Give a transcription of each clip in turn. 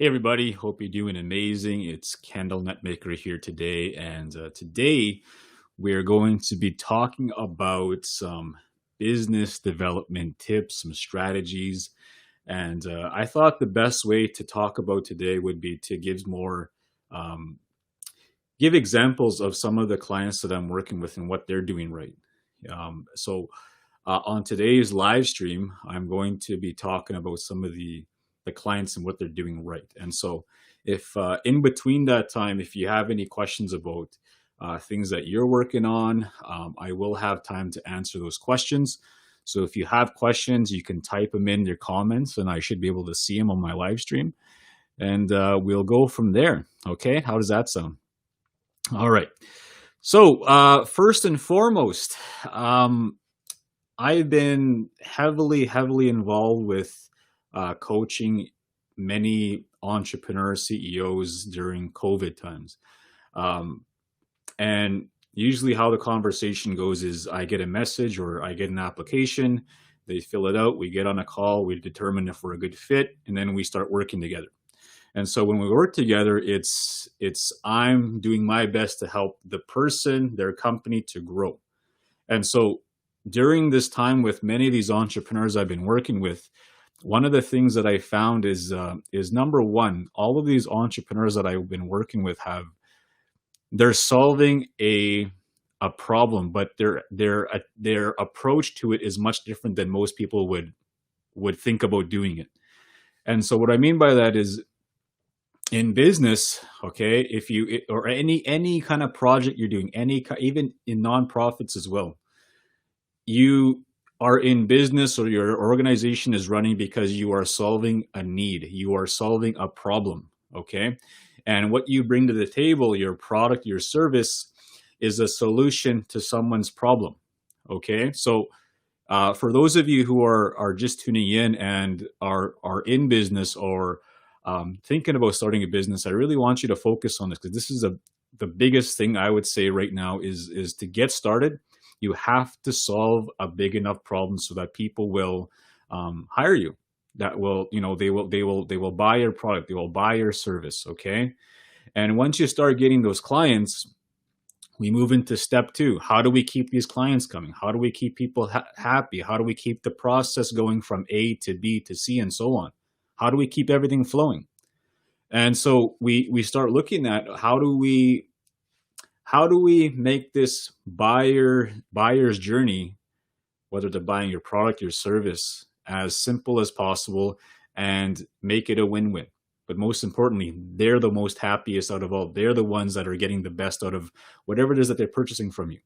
Hey everybody, hope you're doing amazing. It's Candle Netmaker here today, and today we're going to be talking about some business development tips, some strategies, and I thought the best way to talk about today would be to um, give examples of some of the clients that I'm working with and what they're doing right. On today's live stream, I'm going to be talking about some of the clients and what they're doing right. And so, if in between that time, if you have any questions about things that you're working on, I will have time to answer those questions. So if you have questions, you can type them in your comments, and I should be able to see them on my live stream, and we'll go from there. Okay, how does that sound? All right. So first and foremost, I've been heavily involved with coaching many entrepreneur CEOs during COVID times. Um, and usually, how the conversation goes is I get a message or I get an application, they fill it out, we get on a call, we determine if we're a good fit, and then we start working together. And so when we work together, it's I'm doing my best to help the person, their company to grow. And so during this time with many of these entrepreneurs I've been working with, one of the things that I found is number one, all of these entrepreneurs that I've been working with they're solving a problem, but their approach to it is much different than most people would think about doing it. And so what I mean by that is in business, okay, if you or any kind of project you're doing, even in nonprofits as well, you are in business or your organization is running because you are solving a need, you are solving a problem, okay? And what you bring to the table, your product, your service, is a solution to someone's problem, okay? So for those of you who are just tuning in and are in business or thinking about starting a business, I really want you to focus on this because this is the biggest thing I would say right now is to get started. You have to solve a big enough problem so that people will hire you. That will, they will buy your product, they will buy your service. Okay, and once you start getting those clients, we move into step two. How do we keep these clients coming? How do we keep people happy? How do we keep the process going from A to B to C and so on? How do we keep everything flowing? And so we start looking at how do we make this buyer's journey, whether they're buying your product, your service, as simple as possible and make it a win-win. But most importantly, they're the most happiest out of all. They're the ones that are getting the best out of whatever it is that they're purchasing from you.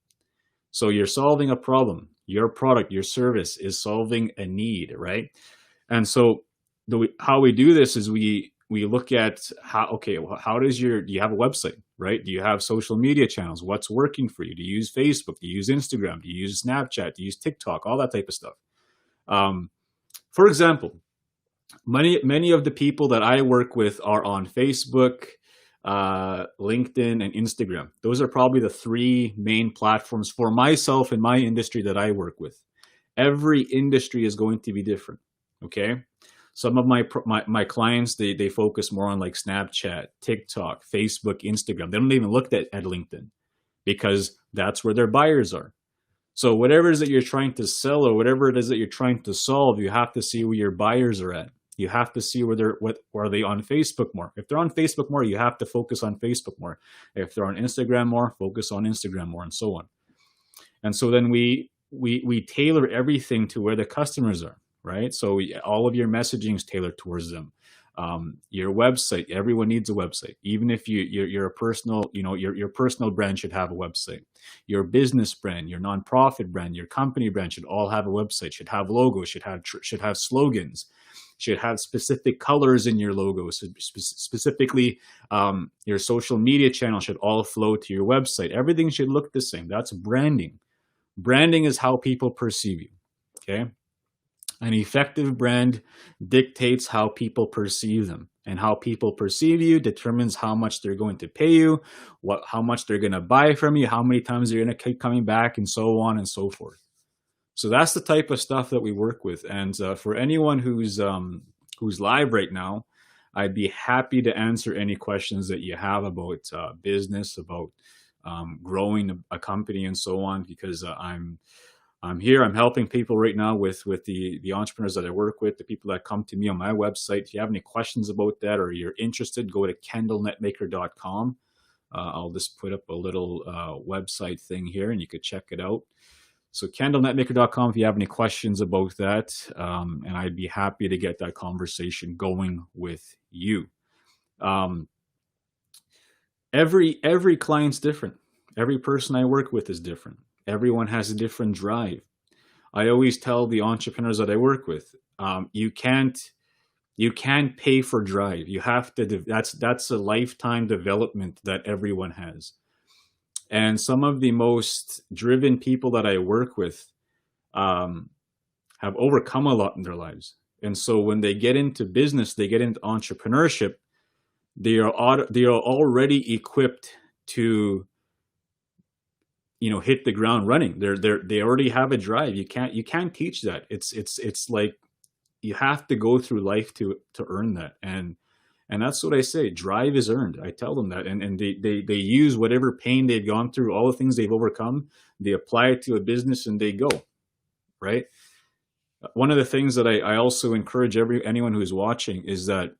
So you're solving a problem. Your product, your service is solving a need, right? And so how we do this is we look at how do you have a website, right? Do you have social media channels? What's working for you? Do you use Facebook? Do you use Instagram? Do you use Snapchat? Do you use TikTok? All that type of stuff. For example, many of the people that I work with are on Facebook, LinkedIn, and Instagram. Those are probably the three main platforms for myself in my industry that I work with. Every industry is going to be different. Okay. Some of my clients, they focus more on like Snapchat, TikTok, Facebook, Instagram. They don't even look at LinkedIn because that's where their buyers are. So whatever it is that you're trying to sell or whatever it is that you're trying to solve, you have to see where your buyers are at. You have to see where are they on Facebook more. If they're on Facebook more, you have to focus on Facebook more. If they're on Instagram more, focus on Instagram more, and so on. And so then we tailor everything to where the customers are, right? So all of your messaging is tailored towards them. Your website, everyone needs a website. Even if you're a personal, your personal brand should have a website. Your business brand, your nonprofit brand, your company brand should all have a website, should have logos, should have slogans, should have specific colors in your logo. So specifically, your social media channel should all flow to your website. Everything should look the same. That's branding. Branding is how people perceive you. Okay. An effective brand dictates how people perceive them, and how people perceive you determines how much they're going to pay you, how much they're going to buy from you, how many times they're going to keep coming back, and so on and so forth. So that's the type of stuff that we work with. And for anyone who's live right now, I'd be happy to answer any questions that you have about business, about growing a company, and so on. Because I'm here. I'm helping people right now with the entrepreneurs that I work with, the people that come to me on my website. If you have any questions about that or you're interested, go to kendallnetmaker.com. I'll just put up a little website thing here, and you could check it out. So kendallnetmaker.com if you have any questions about that, and I'd be happy to get that conversation going with you. Every client's different. Every person I work with is different. Everyone has a different drive. I always tell the entrepreneurs that I work with, you can't pay for drive. You have to. That's a lifetime development that everyone has. And some of the most driven people that I work with have overcome a lot in their lives. And so when they get into business, they get into entrepreneurship, they are already equipped to hit the ground running. They already have a drive. You can't teach that. It's like you have to go through life to earn that. And that's what I say. Drive is earned. I tell them that, and they use whatever pain they've gone through, all the things they've overcome, they apply it to a business and they go, right? One of the things that I also encourage anyone who's watching is that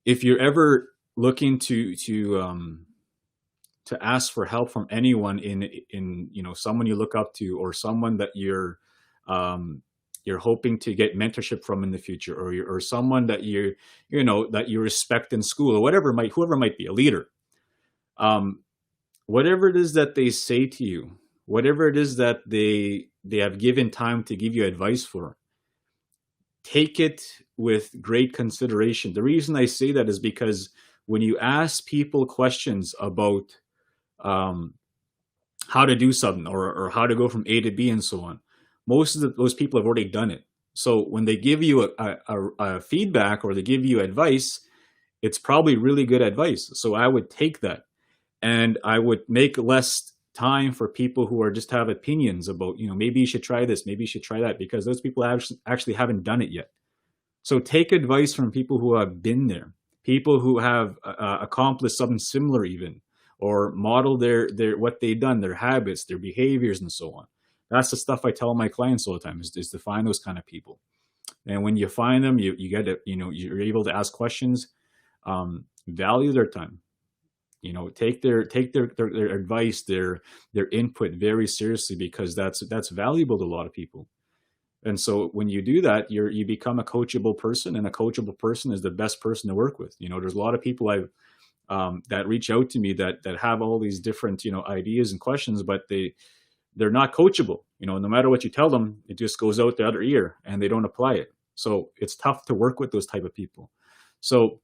if you're ever looking to ask for help from anyone in someone you look up to, or someone that you're hoping to get mentorship from in the future, or someone that that you respect in school, or whoever might be a leader, whatever it is that they say to you, whatever it is that they have given time to give you advice for, take it with great consideration. The reason I say that is because when you ask people questions about how to do something, or how to go from A to B and so on, most of those people have already done it. So when they give you a feedback, or they give you advice, it's probably really good advice. So I would take that, and I would make less time for people who just have opinions about, maybe you should try this, maybe you should try that, because those people actually haven't done it yet. So take advice from people who have been there, people who have accomplished something similar even, or model their what they've done, their habits, their behaviors, and so on. That's the stuff I tell my clients all the time, is to find those kind of people. And when you find them, you get to, you're able to ask questions, value their time, take their advice, their input very seriously, because that's valuable to a lot of people. And so when you do that, you become a coachable person, and a coachable person is the best person to work with. There's a lot of people that reach out to me that have all these different, ideas and questions, but they're not coachable. No matter what you tell them, it just goes out the other ear and they don't apply it. So it's tough to work with those type of people. So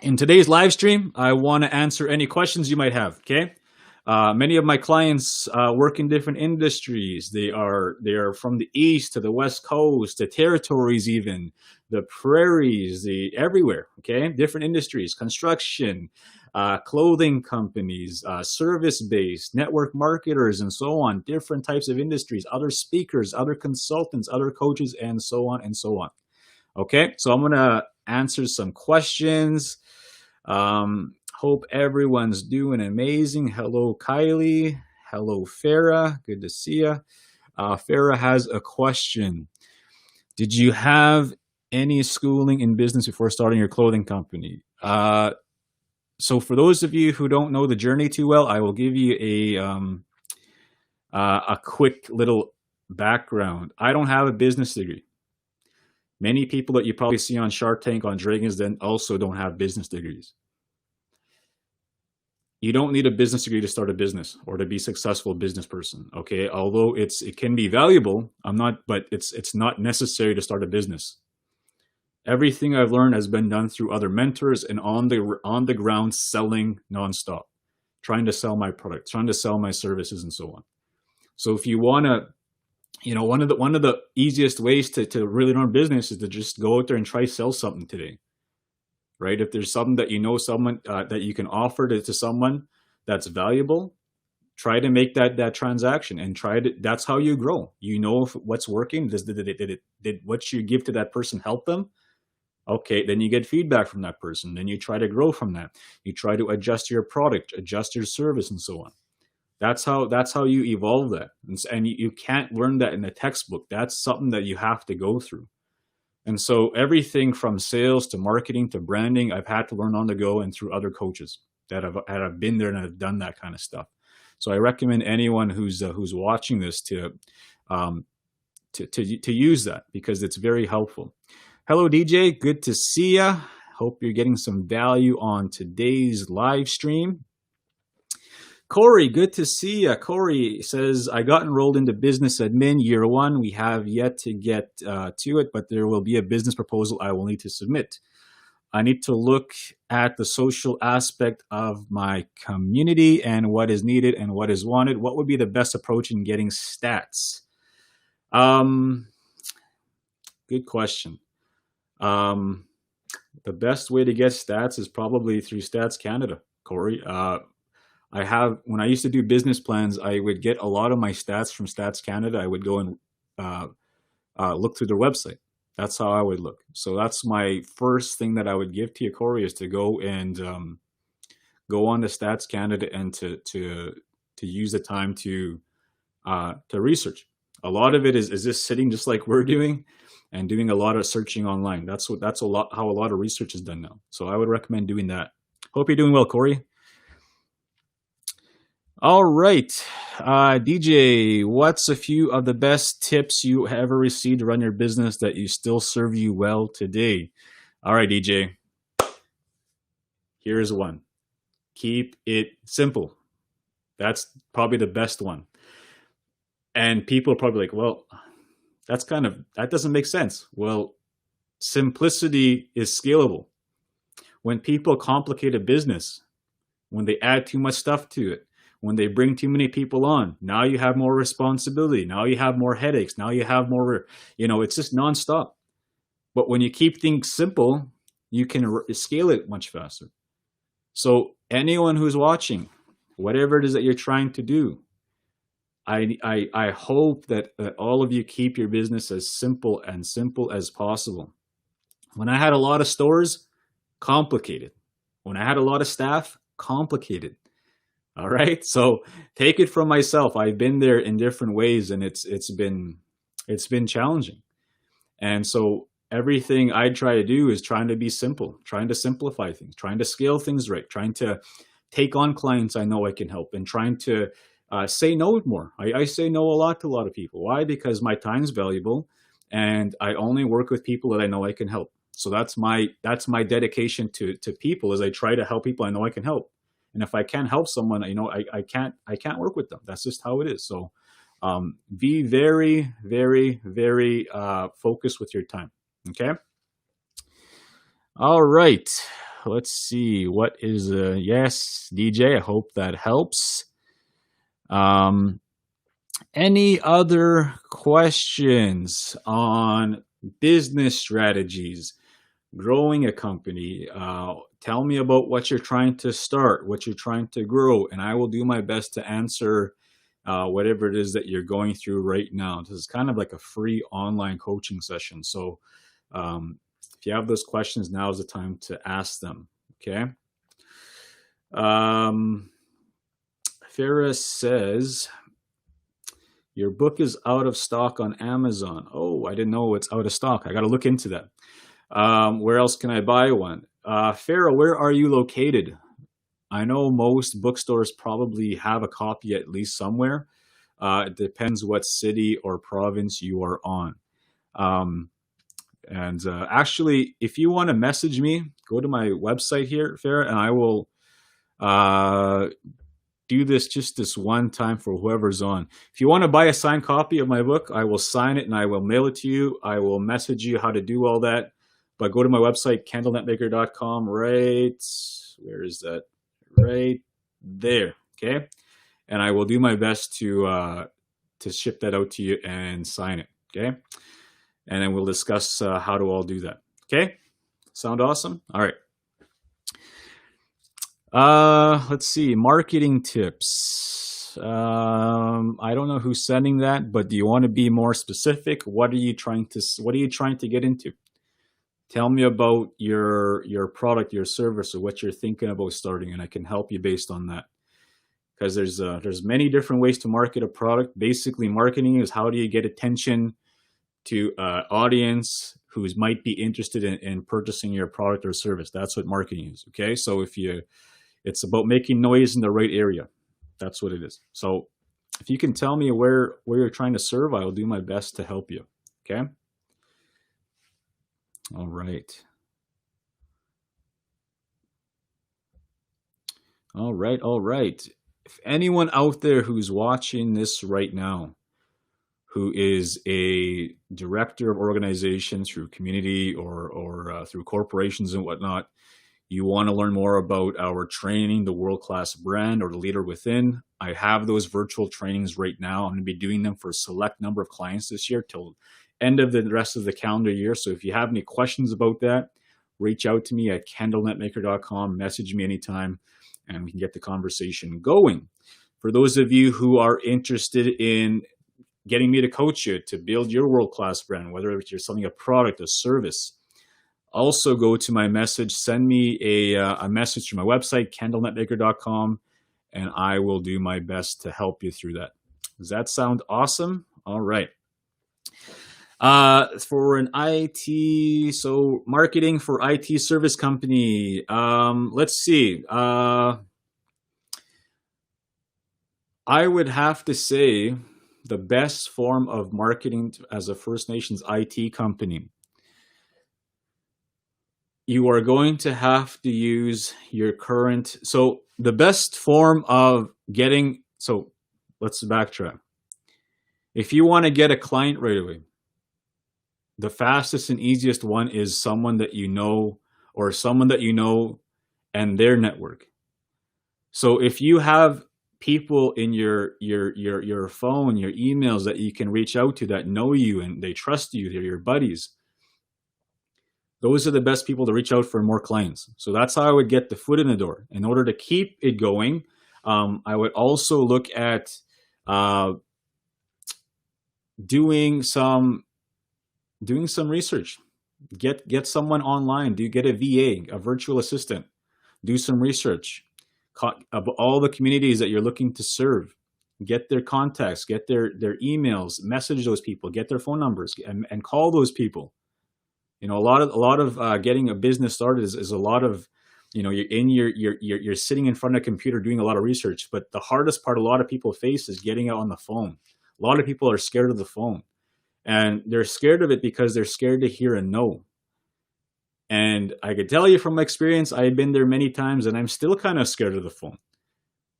in today's live stream, I want to answer any questions you might have. Okay. Many of my clients work in different industries. They are from the East to the West Coast, the territories, even the prairies, everywhere. Okay, different industries: construction, clothing companies, service-based, network marketers, and so on. Different types of industries, other speakers, other consultants, other coaches, and so on and so on. Okay, so I'm gonna answer some questions. Hope everyone's doing amazing. Hello, Kylie. Hello, Farah. Good to see you. Farah has a question. Did you have any schooling in business before starting your clothing company? So for those of you who don't know the journey too well, I will give you a quick little background. I don't have a business degree. Many people that you probably see on Shark Tank, on Dragons Den, also don't have business degrees. You don't need a business degree to start a business or to be a successful business person. Okay, although it can be valuable, but it's not necessary to start a business. Everything I've learned has been done through other mentors and on the ground, selling nonstop, trying to sell my product, trying to sell my services, and so on. So if you want to, one of the easiest ways to really learn business is to just go out there and try sell something today. Right? If there's something that someone that you can offer to someone that's valuable, try to make that transaction and that's how you grow. What's working. Did what you give to that person help them? Okay, then you get feedback from that person. Then you try to grow from that. You try to adjust your product, adjust your service, and so on. That's how you evolve that. And you can't learn that in a textbook. That's something that you have to go through. And so everything from sales to marketing to branding, I've had to learn on the go and through other coaches that have been there and have done that kind of stuff. So I recommend anyone who's watching this um, to use that, because it's very helpful. Hello, DJ. Good to see ya. Hope you're getting some value on today's live stream. Corey, good to see you. Corey says, I got enrolled into business admin year one. We have yet to get to it, but there will be a business proposal I will need to submit. I need to look at the social aspect of my community and what is needed and what is wanted. What would be the best approach in getting stats? Good question. The best way to get stats is probably through Stats Canada, Corey. When I used to do business plans, I would get a lot of my stats from Stats Canada. I would go and look through their website. That's how I would look. So that's my first thing that I would give to you, Corey, is to go and go on to Stats Canada and to use the time to research. A lot of it is just sitting just like we're doing and doing a lot of searching online. That's how a lot of research is done now. So I would recommend doing that. Hope you're doing well, Corey. All right, DJ, what's a few of the best tips you ever received to run your business that you still serve you well today? All right, DJ, here's one. Keep it simple. That's probably the best one. And people are probably like, well, that doesn't make sense. Well, simplicity is scalable. When people complicate a business, when they add too much stuff to it, when they bring too many people on, now you have more responsibility. Now you have more headaches. Now you have more, it's just nonstop. But when you keep things simple, you can scale it much faster. So anyone who's watching, whatever it is that you're trying to do, I hope that all of you keep your business as simple as possible. When I had a lot of stores, complicated. When I had a lot of staff, complicated. All right. So take it from myself. I've been there in different ways, and it's been challenging. And so everything I try to do is trying to be simple, trying to simplify things, trying to scale things right, trying to take on clients I know I can help, and trying to say no more. I say no a lot to a lot of people. Why? Because my time's valuable, and I only work with people that I know I can help. So that's my dedication to people, is I try to help people I know I can help. And if I can't help someone, I can't work with them. That's just how it is. So be very, very, very focused with your time. Okay. All right. Let's see. What is yes, DJ, I hope that helps. Any other questions on business strategies, growing a company? Tell me about what you're trying to start, what you're trying to grow, and I will do my best to answer whatever it is that you're going through right now. This is kind of like a free online coaching session. So if you have those questions, now is the time to ask them. Okay. Ferris says, your book is out of stock on Amazon. Oh, I didn't know it's out of stock. I got to look into that. Where else can I buy one? Farah, where are you located? I know most bookstores probably have a copy at least somewhere. It depends what city or province you are on. Actually, if you want to message me, go to my website here, Farah, and I will do this one time for whoever's on. If you want to buy a signed copy of my book, I will sign it and I will mail it to you. I will message you how to do all that. But go to my website, candlenetmaker.com, right, where is that? Right there, okay? And I will do my best to ship that out to you and sign it, okay? And then we'll discuss how to all do that, okay? Sound awesome? All right. Let's see, marketing tips. I don't know who's sending that, but do you want to be more specific? What are you trying to get into? Tell me about your product, your service, or what you're thinking about starting, and I can help you based on that. Because there's many different ways to market a product. Basically, marketing is how do you get attention to audience who might be interested in purchasing your product or service. That's what marketing is. Okay, so it's about making noise in the right area. That's what it is. So if you can tell me where you're trying to serve, I will do my best to help you. Okay. All right. All right. All right. If anyone out there who's watching this right now, who is a director of organization through community or through corporations and whatnot, you want to learn more about our training, the world-class brand or the leader within, I have those virtual trainings right now. I'm going to be doing them for a select number of clients this year till end of the rest of the calendar year. So if you have any questions about that, reach out to me at candlenetmaker.com, message me anytime, and we can get the conversation going. For those of you who are interested in getting me to coach you to build your world-class brand, whether you're selling a product, a service, also go to my message, send me a message to my website, candlenetmaker.com, and I will do my best to help you through that. Does that sound awesome? All right. For an IT, so marketing for IT service company. Let's see. I would have to say the best form of marketing as a First Nations IT company, you are going to have to use your current. So the best form of getting, so let's backtrack. If you want to get a client right away, the fastest and easiest one is someone that you know or someone that you know and their network. So if you have people in your phone, your emails that you can reach out to that know you and they trust you, they're your buddies, those are the best people to reach out for more clients. So that's how I would get the foot in the door. In order to keep it going, I would also look at doing some research. Get someone online. Get a VA, a virtual assistant. Do some research of all the communities that you're looking to serve. Get their contacts, get their emails, message those people, get their phone numbers, and call those people. You know, a lot of getting a business started is a lot of, you know, you're sitting in front of a computer doing a lot of research. But the hardest part a lot of people face is getting out on the phone. A lot of people are scared of the phone, and they're scared of it because they're scared to hear a no. And I could tell you from experience, I've been there many times, and I'm still kind of scared of the phone.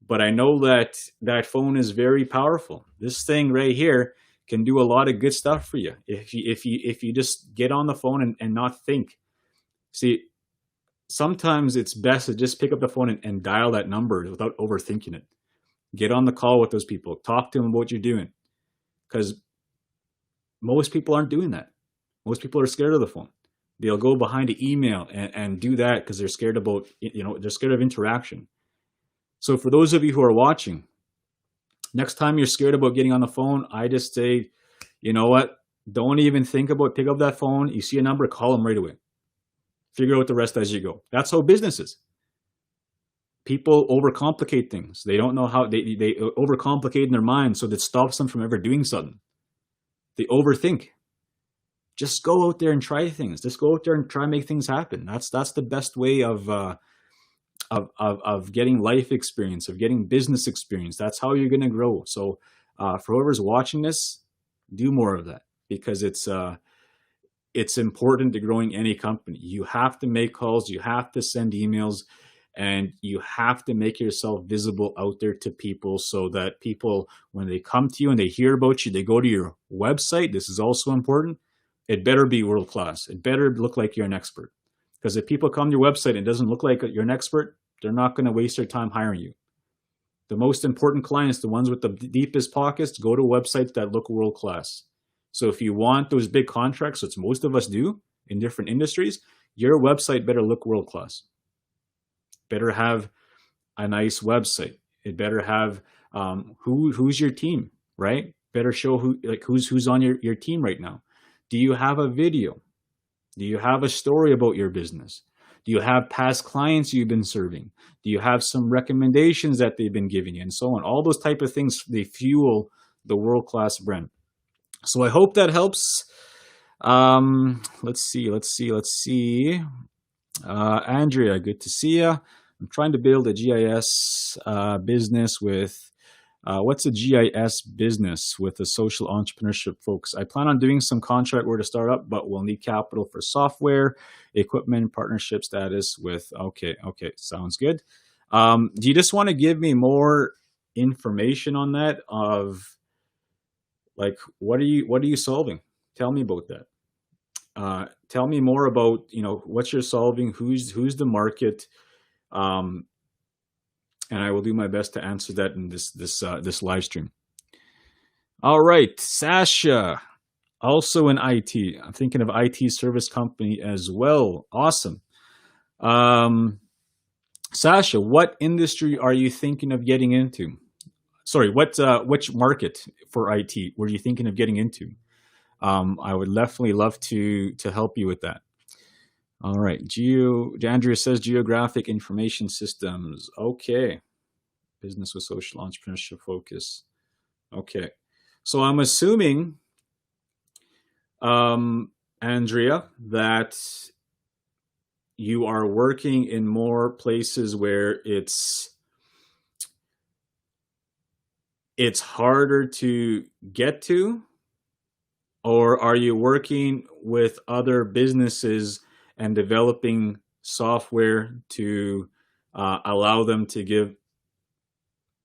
But I know that that phone is very powerful. This thing right here can do a lot of good stuff for you if you just get on the phone and not think. See, sometimes it's best to just pick up the phone and dial that number without overthinking it. Get on the call with those people. Talk to them about what you're doing, because most people aren't doing that. Most people are scared of the phone. They'll go behind an email and do that because they're scared about, you know, they're scared of interaction. So for those of you who are watching, next time you're scared about getting on the phone, I just say, you know what? Don't even think about it. Pick up that phone. You see a number, call them right away. Figure out the rest as you go. That's how business is. People overcomplicate things. They don't know how, they overcomplicate in their mind, so that stops them from ever doing something. They overthink. Just go out there and try things. Just go out there and try and make things happen. That's the best way of getting life experience, of getting business experience. That's how you're going to grow. So for whoever's watching this, do more of that, because it's important to growing any company. You have to make calls, you have to send emails, and you have to make yourself visible out there to people, so that people, when they come to you and they hear about you, they go to your website. This is also important. It better be world-class. It better look like you're an expert. Because if people come to your website and it doesn't look like you're an expert, they're not going to waste their time hiring you. The most important clients, the ones with the deepest pockets, go to websites that look world-class. So if you want those big contracts, which most of us do in different industries, your website better look world-class. Better have a nice website. It better have who's your team, right? Better show who's on your team right now. Do you have a video? Do you have a story about your business? Do you have past clients you've been serving? Do you have some recommendations that they've been giving you, and so on? All those type of things, they fuel the world-class brand. So I hope that helps. Let's see. Andrea, good to see you. I'm trying to build a GIS business with what's a GIS business with a social entrepreneurship focus? I plan on doing some contract work to start up, but we'll need capital for software, equipment, partnership status with. Okay, sounds good. Do you just want to give me more information on that? Of like, what are you solving? Tell me about that. Tell me more about what you're solving. Who's the market? And I will do my best to answer that in this live stream. All right, Sasha, also in IT. I'm thinking of IT service company as well. Awesome. Sasha, what industry are you thinking of getting into? Sorry, which market for IT were you thinking of getting into? I would definitely love to help you with that. All right, Andrea says geographic information systems. Okay, business with social entrepreneurship focus. Okay, so I'm assuming, Andrea, that you are working in more places where it's harder to get to, or are you working with other businesses and developing software to allow them to give?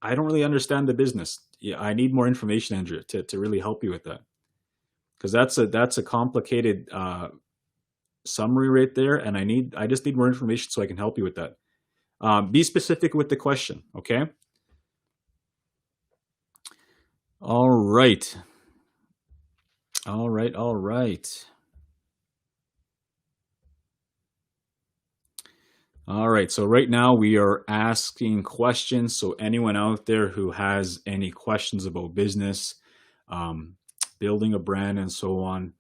I don't really understand the business. Yeah, I need more information, Andrea, to really help you with that, because that's a complicated summary right there, and I just need more information so I can help you with that. Be specific with the question, okay? All right. All right. All right, so right now we are asking questions. So anyone out there who has any questions about business, building a brand, and so on,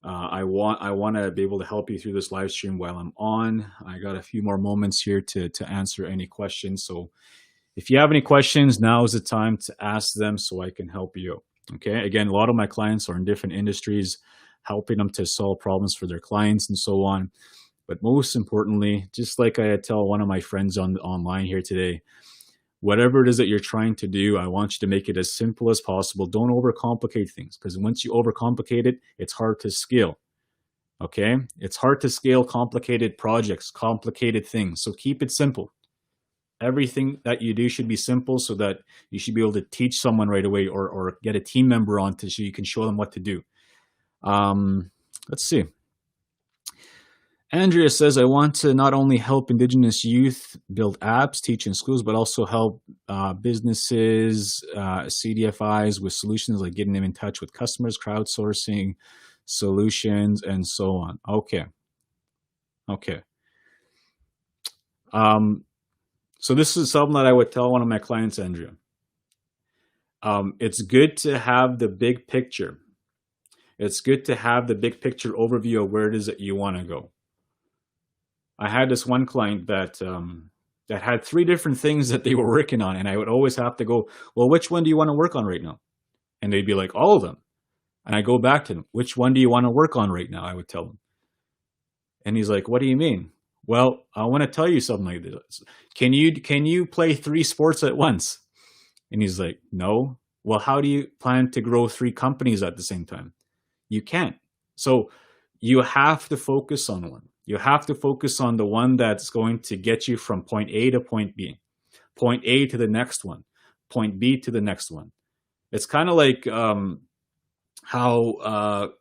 I want to be able to help you through this live stream while I'm on. I got a few more moments here to answer any questions. So if you have any questions, now is the time to ask them so I can help you. Okay. Again, a lot of my clients are in different industries, helping them to solve problems for their clients and so on. But most importantly, just like I tell one of my friends online here today, whatever it is that you're trying to do, I want you to make it as simple as possible. Don't overcomplicate things, because once you overcomplicate it, it's hard to scale. Okay? It's hard to scale complicated projects, complicated things. So keep it simple. Everything that you do should be simple so that you should be able to teach someone right away, or get a team member on to so you can show them what to do. Let's see. Andrea says, I want to not only help Indigenous youth build apps, teach in schools, but also help businesses, CDFIs with solutions like getting them in touch with customers, crowdsourcing solutions, and so on. Okay. So this is something that I would tell one of my clients, Andrea. It's good to have the big picture. It's good to have the big picture overview of where it is that you want to go. I had this one client that had 3 different things that they were working on, and I would always have to go, well, which one do you want to work on right now? And they'd be like, all of them. And I go back to them, which one do you want to work on right now? I would tell them. And he's like, what do you mean? Well, I want to tell you something like this. Can you play 3 sports at once? And he's like, no. Well, how do you plan to grow 3 companies at the same time? You can't. So you have to focus on one. You have to focus on the one that's going to get you from point A to point B, point A to the next one, point B to the next one. It's kind of like how,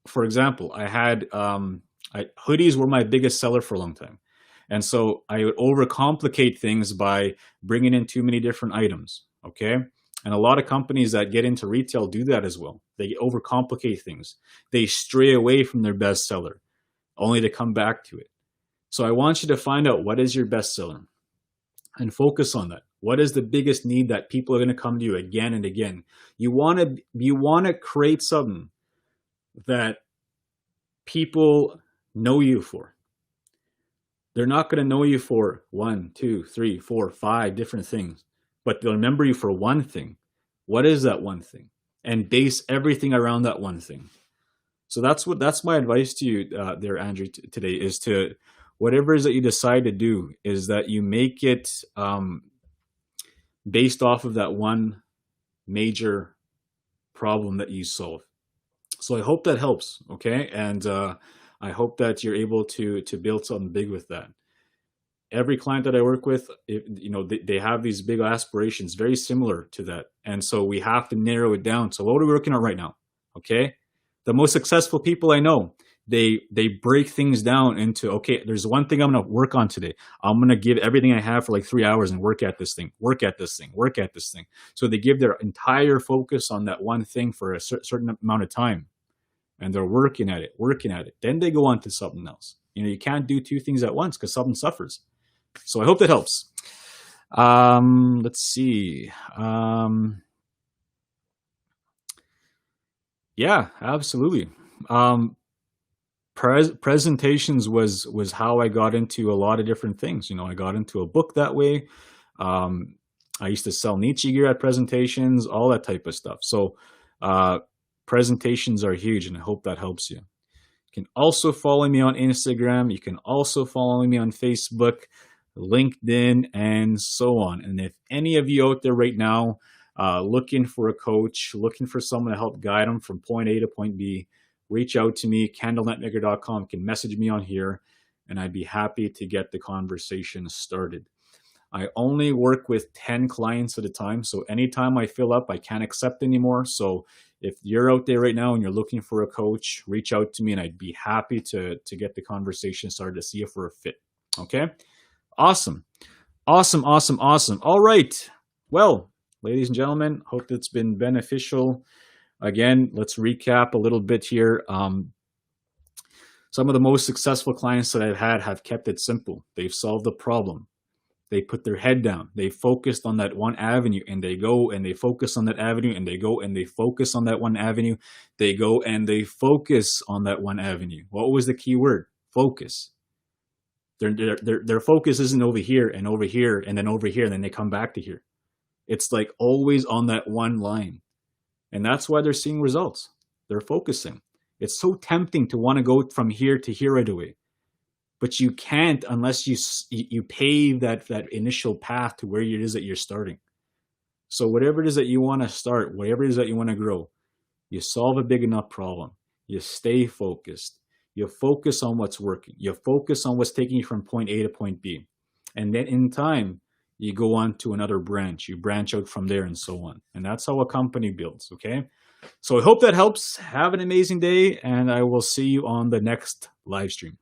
for example, I had hoodies were my biggest seller for a long time. And so I would overcomplicate things by bringing in too many different items, okay? And a lot of companies that get into retail do that as well. They overcomplicate things. They stray away from their best seller, only to come back to it. So I want you to find out what is your best seller and focus on that. What is the biggest need that people are going to come to you again and again? You want to create something that people know you for. They're not going to know you for 1, 2, 3, 4, 5 different things, but they'll remember you for one thing. What is that one thing? And base everything around that one thing. So that's my advice to you there, Andrew, today, is to whatever it is that you decide to do, is that you make it based off of that one major problem that you solve. So I hope that helps. Okay. And I hope that you're able to build something big with that. Every client that I work with, they have these big aspirations, very similar to that. And so we have to narrow it down. So what are we working on right now? Okay. The most successful people I know, they break things down into, okay, there's one thing I'm going to work on today. I'm going to give everything I have for like 3 hours and work at this thing, work at this thing, work at this thing. So they give their entire focus on that one thing for a certain amount of time. And they're working at it. Then they go on to something else. You can't do two things at once because something suffers. So I hope that helps. Let's see. Yeah, absolutely. Presentations was how I got into a lot of different things. I got into a book that way. I used to sell Nietzsche gear at presentations, all that type of stuff. So presentations are huge, and I hope that helps you. You can also follow me on Instagram. You can also follow me on Facebook, LinkedIn, and so on. And if any of you out there right now looking for a coach, looking for someone to help guide them from point A to point B, reach out to me, candlenetmaker.com. You can message me on here, and I'd be happy to get the conversation started. I only work with 10 clients at a time. So anytime I fill up, I can't accept anymore. So if you're out there right now and you're looking for a coach, reach out to me, and I'd be happy to get the conversation started to see if we're a fit. Okay. Awesome. All right. Well, ladies and gentlemen, hope it's been beneficial. Again, let's recap a little bit here. Some of the most successful clients that I've had have kept it simple. They've solved the problem. They put their head down. They focused on that one avenue, and they go and they focus on that avenue, and they go and they focus on that one avenue. They go and they focus on that one avenue. What was the key word? Focus. Their focus isn't over here and over here and then over here, and then they come back to here. It's like always on that one line. And that's why they're seeing results. They're focusing. It's so tempting to want to go from here to here right away. But you can't unless you pave that initial path to where it is that you're starting. So whatever it is that you want to start, whatever it is that you want to grow, you solve a big enough problem. You stay focused. You focus on what's working. You focus on what's taking you from point A to point B. And then in time, you go on to another branch. You branch out from there and so on. And that's how a company builds, okay? So I hope that helps. Have an amazing day, and I will see you on the next live stream.